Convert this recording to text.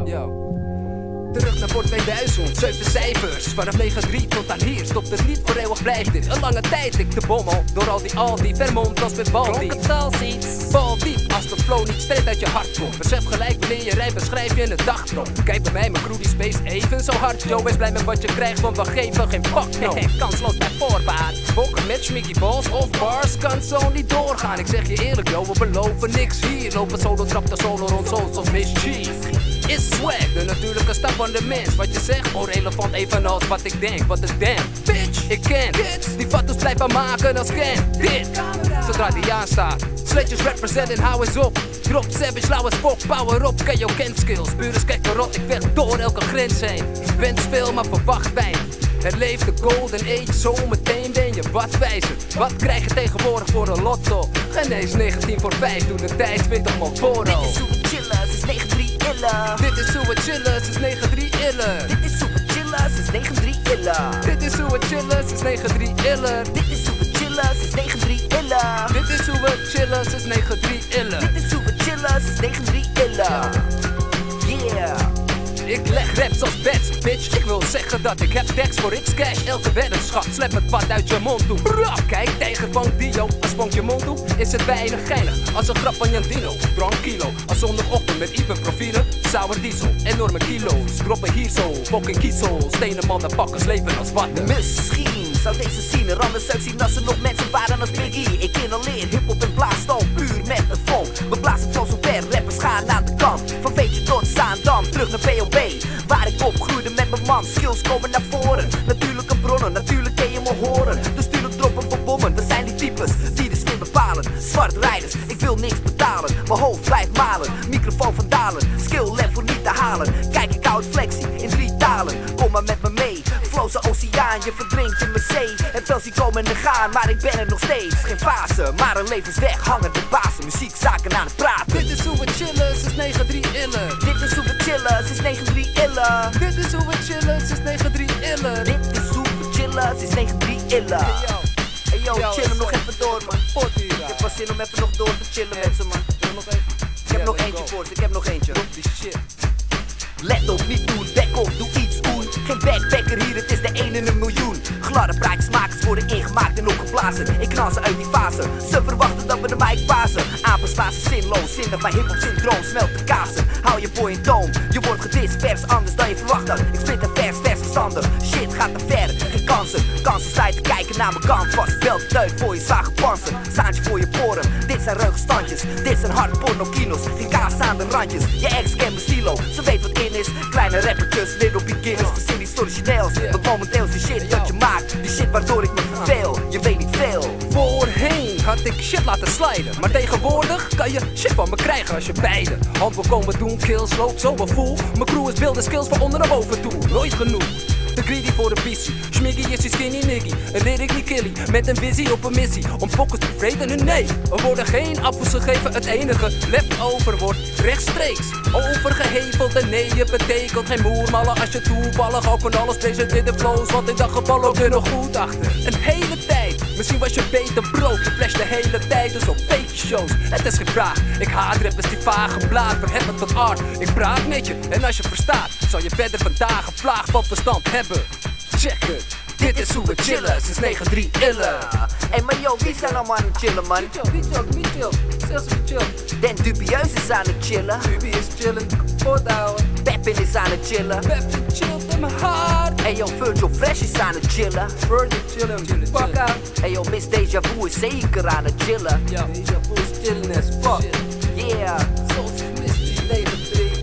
Yo. Terug naar voor 2000, 7 cijfers. Vanaf 9-3 tot aan hier, stopt het niet voor eeuwig blijft dit. Een lange tijd ik de bommel, door al die Vermont als weer Baldi. Val diep als de flow niet streed uit je hart komt. Besef gelijk wanneer je rijdt, beschrijf je in een dagdroom. Kijk bij mij, mijn crew die space even zo hard. Yo, wees blij met wat je krijgt, want we geven geen fuck no. Kansloos bij voorbaat. Bokken met Schmicky Balls of bars kan zo niet doorgaan. Ik zeg je eerlijk, yo, we beloven niks hier. Lopen solo, trap de solo rond zoals Mischief. Is swag, de natuurlijke stap van de mens. Wat je zegt, onrelevant evenals wat ik denk. Wat een damn, bitch, ik ken die foto's blijven maken als ken. Dit, zodra die aanstaat. Sledges represent en hou eens op. Drop savage, lauw as fuck, power op. Ken jou ken skills, puur is kijk rot. Ik vecht door elke grens heen. Wens veel, maar verwacht weinig. Het leeft de golden age, zo meteen ben je wat wijzer. Wat krijg je tegenwoordig voor een lotto? Geen eens 19 voor 5, doe de tijd 20 man poro. Dit is hoe we chillen, sinds 9-3 illen. Dit is hoe we chillen, sinds 9-3 illen. Dit is hoe we chillen, sinds 9-3 illen. Dit is hoe we chillen, sinds 9-3 illen. Dit is hoe we chillen, sinds 9-3 illen. Dit is hoe we chillen, sinds 9-3 illen. Dit is hoe we chillen, sinds 9-3 illen. Yeah. Ik leg raps als bets, bitch. Ik wil zeggen dat ik heb tekst voor X cash. Elke weddenschap, slep het pad uit je mond toe. Bra, kijk, tegen Van Dio. Als Vonk je mond toe, is het weinig geinig. Als een grap van Jan Dino, tranquilo. Als zondagochtend met hyperprofielen, sour diesel. Enorme kilo's, droppen hier zo. Fucking kiezel, stenen mannen pakkers leven als watten. Misschien zou deze scene er anders uitzien als er nog mensen waren als Biggie. Ik inhaleer hiphop en blaasstoom, puur met een vonk. We blazen van zo ver, rappers gaan aan de kant. Van Veetje tot Zaandam, terug naar POB. Waar ik opgroeide met mijn man, skills komen naar voren. Natuurlijke bronnen, natuurlijk kun je me horen. Dus tuurlijk droppen we bommen, we zijn die types die de sfeer bepalen. Zwart rijders, ik wil niks betalen. Mijn hoofd blijft malen, microfoon van dalen. Skill level niet te halen. Kijk, ik houd flexie in 3 talen. Kom maar met me mee, flow zo'n oceaan, je verdrinkt in mijn zee. Het zal zien komen en gaan, maar ik ben er nog steeds. Geen fase, maar een levensweg, hangen de bazen. Muziekzaken aan het praten. Dit is hoe we chillen, sinds 9-3 illen. Dit is hoe we chillen, sinds 9-3 illen. Dit is hoe we chillen, sinds 9-3 illen. Dit is hoe we chillen, sinds 9-3 illen. Hey yo, chill hem nog even door man. Ik heb pas zin om even nog door te chillen met ze man. Ik heb nog eentje voor ze, ik heb nog eentje. Die shit. Let op, niet doen, back op, doe iets oen. Geen backpacker hier, het is de 1 in een miljoen. Gladde praatjesmakers worden ingemaakt en opgeblazen. Ik knal ze uit die fase, ze verwachten dat we de mic pasen. Apen slaan ze zinloos, zinnig bij hiphop syndroom. Smelt de kazen, hou je boy in toom. Je wordt gedist, vers anders dan je verwacht had. Ik split een vers verstandig, shit gaat te ver. Geen kansen, kansen slijten kijken naar mijn kant vast. Belt het uit voor je zwaar gepanzer, zaantje voor je poren. Dit zijn ruige standjes, dit zijn harde porno-kinos. Geen kaas aan de randjes, je ex kent mijn stilo. Ze weet wat in is, kleine rappertjes, little beginners. Verzin iets origineels, want momenteel is die shit dat je maakt. Die shit waardoor ik me verveel, je weet niet veel. Voorheen had ik shit laten sliden, maar tegenwoordig kan je shit van me krijgen als je beide handen komen doen. Kills loopt zo wel vol. Mijn crew is beelden skills van onder naar boven toe. Nooit genoeg. De greedy voor de pissie. Schmiggy is die skinny niggy. Een lyric niet killy. Met een visie op een missie. Om pokkers te vreten hun nee. Er worden geen appels gegeven. Het enige leftover wordt rechtstreeks overgeheveld. En nee, je betekent geen moermallen als je toevallig ook van alles presenteert de flows. Want in dat geval ook er nog goed achter. Een hele tijd. Misschien was je beter brood. Je flash de hele tijd. Dus op fake shows. Het is geen vraag. Ik haat rappers die vage blaad. Verheffen tot art. Ik praat met je. En als je verstaat, zal je verder vandaag een vlaag van verstand hebben. Check het. Dit is hoe we chillen, sinds 9-3 illen. Hey maar yo, wie zijn allemaal aan het chillen man? Wie chill? Zelfs wie chill. Den Dubieus is aan het chillen. Ruby is chillen, kapot houden. Peppin is aan het chillen. Peppin chillt in mijn hart. Hey yo, Virgil Fresh is aan het chillen. Virgil chillen, fuck out. Hey yo, Miss Deja Vu is zeker aan het chillen. Ja, Deja Vu is chillen as fuck. Yeah. Zoals Miss 9-3.